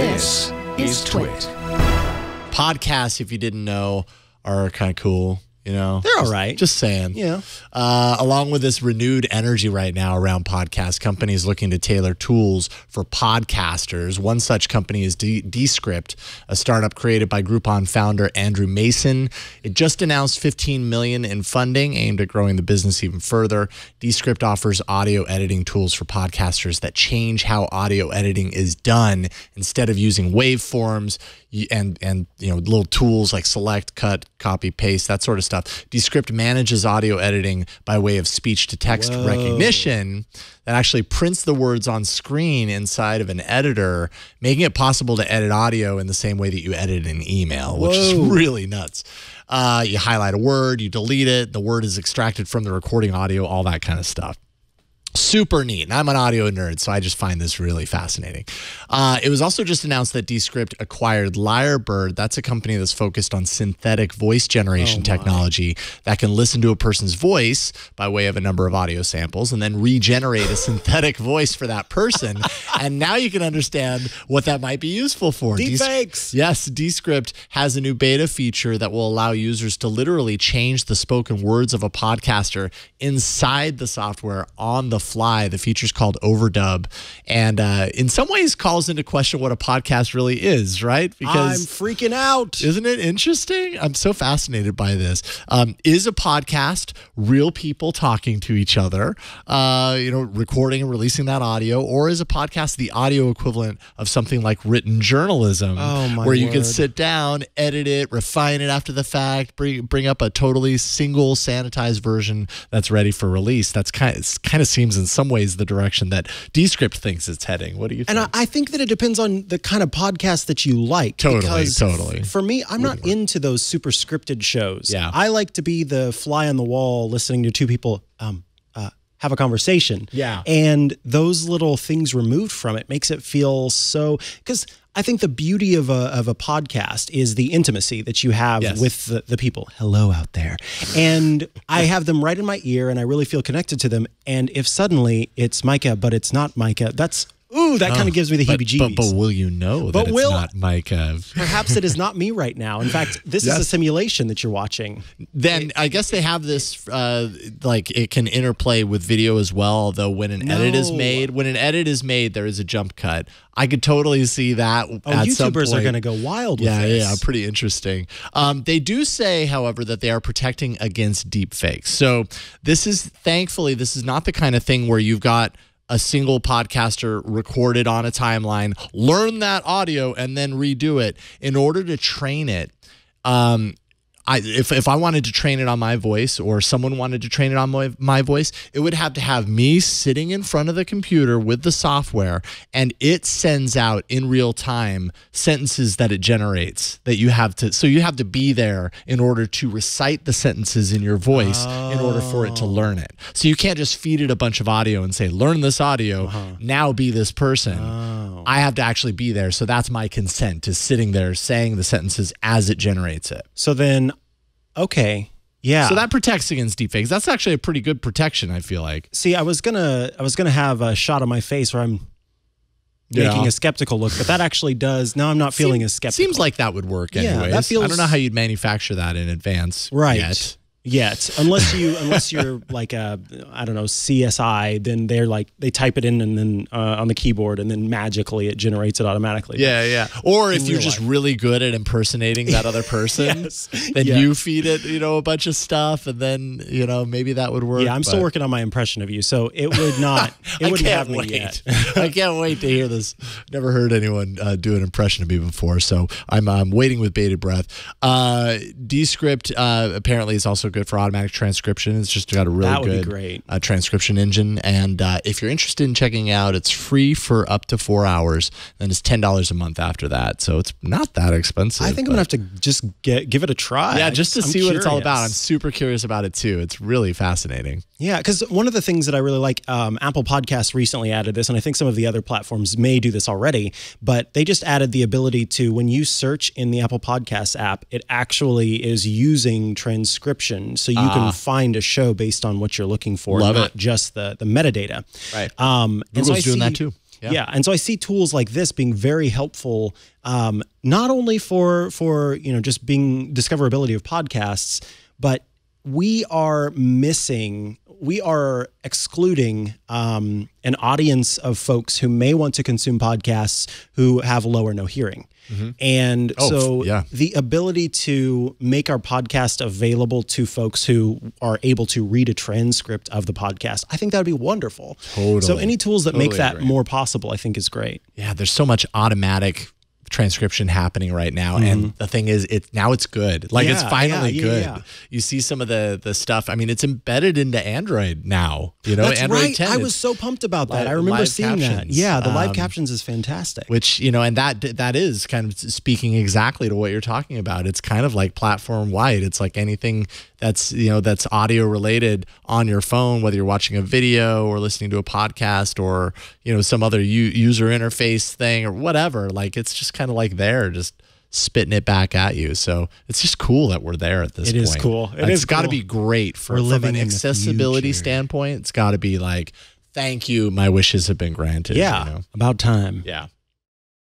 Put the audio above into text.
This is Twit. Podcasts, if you didn't know, are kind of cool. You know, they're all right. Just saying. Yeah. Along with this renewed energy right now around podcasts, companies looking to tailor tools for podcasters. One such company is Descript, a startup created by Groupon founder Andrew Mason. It just announced $15 million in funding aimed at growing the business even further. Descript offers audio editing tools for podcasters that change how audio editing is done. Instead of using waveforms and you know, little tools like select, cut, copy, paste, that sort of stuff. Descript manages audio editing by way of speech-to-text recognition that actually prints the words on screen inside of an editor, making it possible to edit audio in the same way that you edit an email, which is really nuts. You highlight a word, you delete it, the word is extracted from the recording audio, all that kind of stuff. Super neat. And I'm an audio nerd, so I just find this really fascinating. It was also just announced that Descript acquired Lyrebird. That's a company that's focused on synthetic voice generation technology that can listen to a person's voice by way of a number of audio samples and then regenerate a synthetic voice for that person. And now you can understand what that might be useful for. Deepfakes. Yes, Descript has a new beta feature that will allow users to literally change the spoken words of a podcaster inside the software on the fly. The feature's called Overdub, and in some ways calls into question what a podcast really is, right? Because I'm freaking out. Isn't it interesting? I'm so fascinated by this. Is a podcast real people talking to each other, you know, recording and releasing that audio, or is a podcast the audio equivalent of something like written journalism, where you can sit down, edit it, refine it after the fact, bring up a totally single sanitized version that's ready for release? That's kind of seems in some ways the direction that Descript thinks it's heading. What do you think? And I think that it depends on the kind of podcast that you like. Totally. For me, I'm not into those super scripted shows. Yeah. I like to be the fly on the wall listening to two people have a conversation. Yeah. And those little things removed from it makes it feel so, because I think the beauty of a podcast is the intimacy that you have with the people. Hello out there. And I have them right in my ear and I really feel connected to them. And if suddenly it's Mikah, but it's not Mikah, that kind of gives me the heebie-jeebies. But will you know that it's not Mikah? Perhaps it is not me right now. In fact, this is a simulation that you're watching. Then I guess they have this, like it can interplay with video as well, although when an edit is made, there is a jump cut. I could totally see that at some point. YouTubers are going to go wild with this. Yeah, pretty interesting. They do say, however, that they are protecting against deep fakes. So thankfully, this is not the kind of thing where you've got a single podcaster recorded on a timeline, learn that audio, and then redo it. In order to train it, if I wanted to train it on my voice, or someone wanted to train it on my voice, it would have to have me sitting in front of the computer with the software, and it sends out in real time sentences that it generates that you have to. So you have to be there in order to recite the sentences in your voice in order for it to learn it. So you can't just feed it a bunch of audio and say, learn this audio, now be this person. I have to actually be there. So that's my consent, to sitting there saying the sentences as it generates it. So then, okay. Yeah. So that protects against deepfakes. That's actually a pretty good protection, I feel like. See, I was gonna have a shot on my face where I'm making a skeptical look, but that actually does. Now I'm not feeling as skeptical. Seems like that would work anyways. That feels, I don't know how you'd manufacture that in advance yet. Unless you're like a, I don't know, CSI, then they type it in and then on the keyboard, and then magically it generates it automatically. Yeah. Or if you're just really good at impersonating that other person, then you feed it, a bunch of stuff, and then maybe that would work. Yeah, I'm still working on my impression of you, so it would not. It wouldn't have me yet. I can't wait to hear this. Never heard anyone do an impression of me before, so I'm waiting with bated breath. Descript apparently is also good for automatic transcription. It's just got a really good transcription engine. And if you're interested in checking out, it's free for up to 4 hours. Then it's $10 a month after that. So it's not that expensive. I think I'm going to have to just give it a try. Yeah, just to see what it's all about. I'm super curious about it too. It's really fascinating. Yeah, because one of the things that I really like, Apple Podcasts recently added this, and I think some of the other platforms may do this already, but they just added the ability to, when you search in the Apple Podcasts app, it actually is using transcription. So you can find a show based on what you're looking for, not just the metadata. Right. Google's doing that too. Yeah. And so I see tools like this being very helpful, not only for just being discoverability of podcasts, but we are excluding an audience of folks who may want to consume podcasts who have low or no hearing. And the ability to make our podcast available to folks who are able to read a transcript of the podcast, I think that would be wonderful. Totally. So any tools that make that more possible, I think is great. Yeah, there's so much automatic transcription happening right now, and the thing is, it's good. Like it's finally good. You see some of the stuff. I mean, it's embedded into Android now. That's Android right. 10. I was so pumped about that. I remember seeing that. Yeah, the live captions is fantastic. Which and that is kind of speaking exactly to what you're talking about. It's kind of like platform wide. It's like anything that's that's audio related on your phone, whether you're watching a video or listening to a podcast or some other user interface thing or whatever. Like it's just kind of like they're just spitting it back at you. So it's just cool that we're there at this point. It is cool. It's got to be great from an accessibility standpoint. It's got to be like, thank you, my wishes have been granted. Yeah, about time. Yeah.